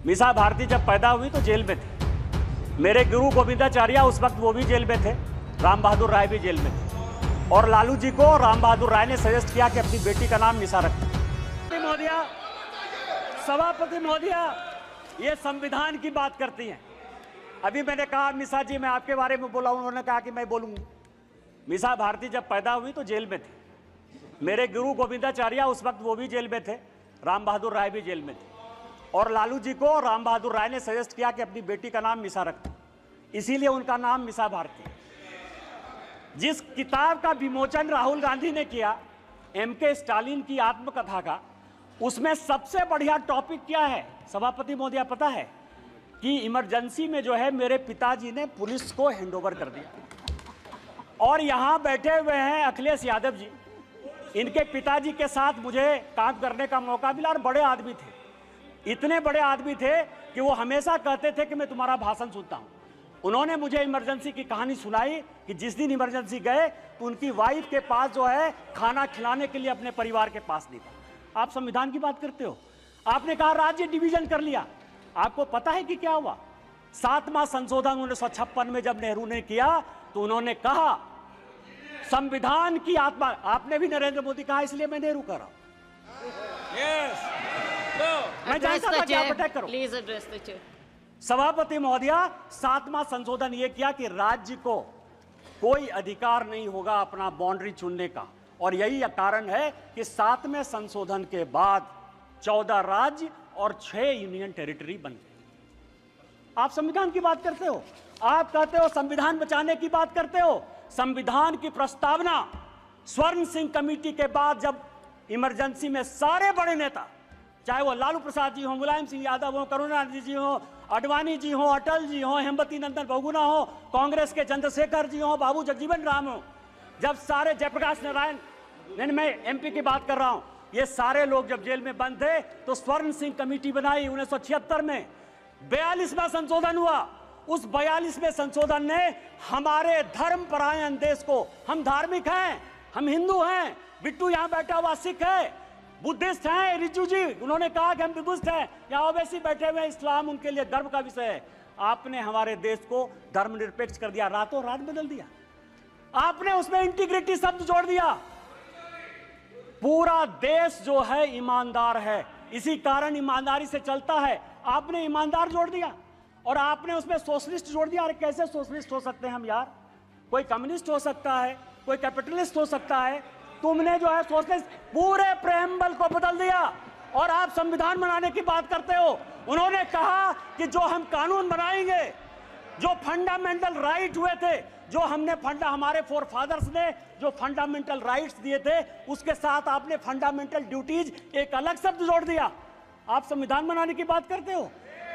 मीसा भारती जब पैदा हुई तो जेल में थे। मेरे गुरु गोविंदाचार्य उस वक्त वो भी जेल में थे, राम बहादुर राय भी जेल में थे। और लालू जी को राम बहादुर राय ने सजेस्ट किया कि अपनी बेटी का नाम मीसा रखें। सभापति महोदया, ये संविधान की बात करती हैं। अभी मैंने कहा मीसा जी मैं आपके बारे में बोला, उन्होंने कहा कि मैं बोलूंगी। मीसा भारती जब पैदा हुई तो जेल में थे। मेरे गुरु गोविंदाचार्य उस वक्त वो भी जेल में थे, राम बहादुर राय भी जेल में थे। और लालू जी को राम बहादुर राय ने सजेस्ट किया कि अपनी बेटी का नाम मीसा रखें, इसीलिए उनका नाम मीसा भारती। जिस किताब का विमोचन राहुल गांधी ने किया, एमके स्टालिन की आत्मकथा का, उसमें सबसे बढ़िया टॉपिक क्या है सभापति महोदया पता है? कि इमरजेंसी में जो है मेरे पिताजी ने पुलिस को हैंडओवर कर दिया। और यहां बैठे हुए हैं अखिलेश यादव जी, इनके पिताजी के साथ मुझे काम करने का मौका मिला। और बड़े आदमी थे, इतने बड़े आदमी थे कि वो हमेशा कहते थे कि मैं तुम्हारा भाषण सुनता हूं। उन्होंने मुझे इमरजेंसी की कहानी सुनाई कि जिस दिन इमरजेंसी गए तो उनकी वाइफ के पास जो है खाना खिलाने के लिए अपने परिवार के पास नहीं था। आप संविधान की बात करते हो। आपने कहा राज्य डिवीजन कर लिया। आपको पता है कि क्या हुआ? 7वां संशोधन 1956 में जब नेहरू ने किया तो उन्होंने कहा संविधान की आत्मा। आपने भी नरेंद्र मोदी कहा, इसलिए मैं नेहरू कर रहा हूं। मैं जानता था कि आप अटैक करो। Please address the chair. सभापति महोदया, 7वां संशोधन यह किया कि राज्य को कोई अधिकार नहीं होगा अपना बाउंड्री चुनने का। और यही कारण है कि 7वें संशोधन के बाद 14 राज्य और 6 यूनियन टेरिटरी बन गए। आप संविधान की बात करते हो, आप कहते हो संविधान बचाने की बात करते हो। संविधान की प्रस्तावना स्वर्ण सिंह कमेटी के बाद जब इमरजेंसी में सारे बड़े नेता, चाहे वो लालू प्रसाद जी हो, मुलायम सिंह यादव हो, करुणानिधि जी हो, अडवाणी जी हो, अटल जी हो, हेमवती नंदन बहुगुणा हो, कांग्रेस के चंद्रशेखर जी हो, बाबू जगजीवन राम हो, जब सारे जयप्रकाश नारायण, मैं एमपी की बात कर रहा हूं, ये सारे लोग जब जेल में बंद थे तो स्वर्ण सिंह कमेटी बनाई 1976 में। 42वां संशोधन हुआ। उस 42वें संशोधन ने हमारे धर्मपरायण देश को, हम धार्मिक हैं, हम हिंदू हैं, बिट्टू यहां बैठा हुआ सिख है, बुद्धिस्ट हैं, रिजू जी उन्होंने कहा कि हम बुद्धिस्ट हैं, यहाँ ओवैसी बैठे हुए, इस्लाम उनके लिए गर्व का विषय है। आपने हमारे देश को धर्मनिरपेक्ष कर दिया, रातों रात बदल दिया। आपने उसमें इंटीग्रिटी शब्द जोड़ दिया। पूरा देश जो है ईमानदार है, इसी कारण ईमानदारी से चलता है। आपने ईमानदार जोड़ दिया और आपने उसमें सोशलिस्ट जोड़ दिया। अरे कैसे सोशलिस्ट हो सकते हैं हम यार? कोई कम्युनिस्ट हो सकता है, कोई कैपिटलिस्ट हो सकता है, तुमने जो है सोशलिस्ट पूरे प्रेम्बल को बदल दिया। और आप संविधान बनाने की बात करते हो। उन्होंने कहा कि जो हम कानून बनाएंगे, जो फंडामेंटल राइट हुए थे, जो हमने हमारे फोर फादर्स ने जो फंडामेंटल राइट्स दिए थे, उसके साथ आपने फंडामेंटल ड्यूटीज एक अलग शब्द जोड़ दिया। आप संविधान बनाने की बात करते हो।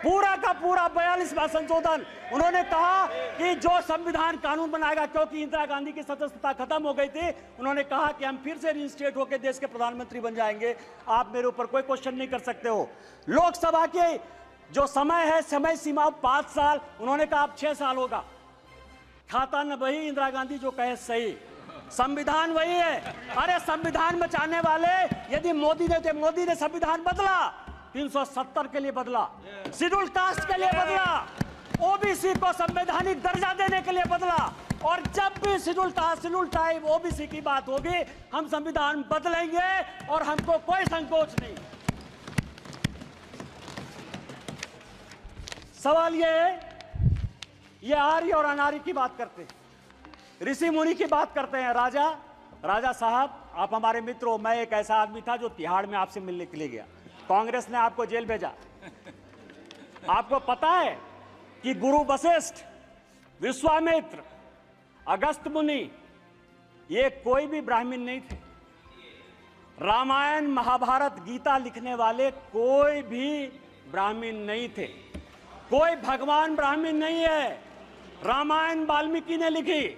पूरा का पूरा 42वां संशोधन, उन्होंने कहा कि जो संविधान कानून बनाएगा, क्योंकि इंदिरा गांधी की सदस्यता खत्म हो गई थी, उन्होंने कहा कि हम फिर से रिइंस्टेट होकर देश के प्रधानमंत्री बन जाएंगे। आप मेरे ऊपर कोई क्वेश्चन नहीं कर सकते हो। लोकसभा के जो समय है, समय सीमा 5 साल, उन्होंने कहा अब 6 साल होगा। खाता न वही, इंदिरा गांधी जो कहे सही, संविधान वही है। अरे संविधान बचाने वाले यदि मोदी ने संविधान बदला, 370 के लिए बदला, शेड्यूल कास्ट के लिए बदला, ओबीसी को संवैधानिक दर्जा देने के लिए बदला। और जब भी schedule caste, schedule tribe, OBC की बात होगी, हम संविधान बदलेंगे और हमको कोई संकोच नहीं। सवाल ये है, ये आर्य और अनार्य की बात करते हैं, ऋषि मुनि की बात करते हैं। राजा साहब, आप हमारे मित्र हो। मैं एक ऐसा आदमी था जो तिहाड़ में आपसे मिलने के लिए गया, कांग्रेस ने आपको जेल भेजा। आपको पता है कि गुरु वशिष्ठ, विश्वामित्र, अगस्त मुनि, ये कोई भी ब्राह्मण नहीं थे। रामायण, महाभारत, गीता लिखने वाले कोई भी ब्राह्मण नहीं थे। कोई भगवान ब्राह्मण नहीं है। रामायण वाल्मीकि ने लिखी,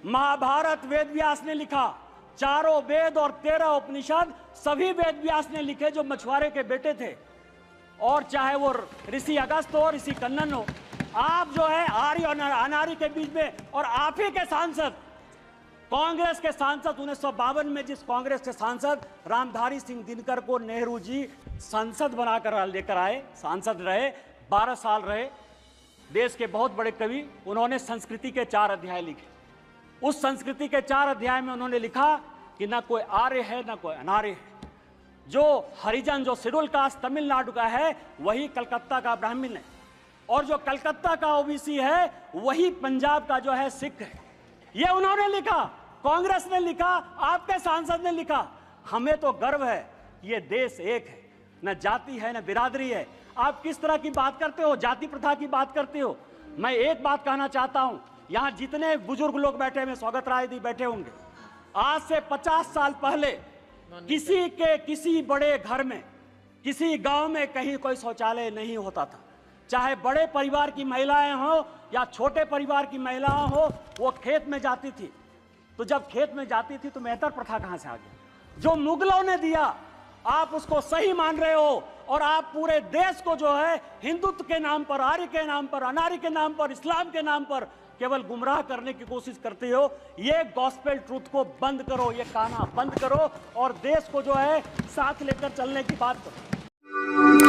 महाभारत वेद व्यास ने लिखा, चारों वेद और 13 उपनिषद सभी वेद व्यास ने लिखे, जो मछुआरे के बेटे थे। और चाहे वो ऋषि अगस्त हो, ऋषि कन्नन हो, आप जो है आर्य और अनार्य के बीच में। और आप ही के सांसद, कांग्रेस के सांसद 1952 में जिस कांग्रेस के सांसद रामधारी सिंह दिनकर को नेहरू जी संसद बनाकर लेकर आए, सांसद रहे, 12 साल रहे, देश के बहुत बड़े कवि, उन्होंने संस्कृति के 4 अध्याय लिखे। उस संस्कृति के 4 अध्याय में उन्होंने लिखा कि ना कोई आर्य है ना कोई अनार्य है। जो हरिजन, जो शेड्यूल कास्ट तमिलनाडु का है, वही कलकत्ता का ब्राह्मण है, और जो कलकत्ता का ओबीसी है वही पंजाब का जो है सिख है। ये उन्होंने लिखा, कांग्रेस ने लिखा, आपके सांसद ने लिखा। हमें तो गर्व है, ये देश एक है, न जाति है न बिरादरी है। आप किस तरह की बात करते हो, जाति प्रथा की बात करते हो। मैं एक बात कहना चाहता हूं, यहां जितने बुजुर्ग लोग बैठे हैं, स्वागत राय जी बैठे होंगे, आज से 50 साल पहले किसी के किसी बड़े घर में, किसी गांव में कहीं कोई शौचालय नहीं होता था। चाहे बड़े परिवार की महिलाएं हो या छोटे परिवार की महिलाएं हो, वो खेत में जाती थी। तो जब खेत में जाती थी तो मेहतर प्रथा कहां से आ गई? जो मुगलों ने दिया, आप उसको सही मान रहे हो, और आप पूरे देश को जो है हिंदुत्व के नाम पर, आर्य के नाम पर, अनार्य के नाम पर, इस्लाम के नाम पर केवल गुमराह करने की कोशिश करते हो। ये गॉस्पेल ट्रूथ को बंद करो, ये कहना बंद करो, और देश को जो है साथ लेकर चलने की बात करो।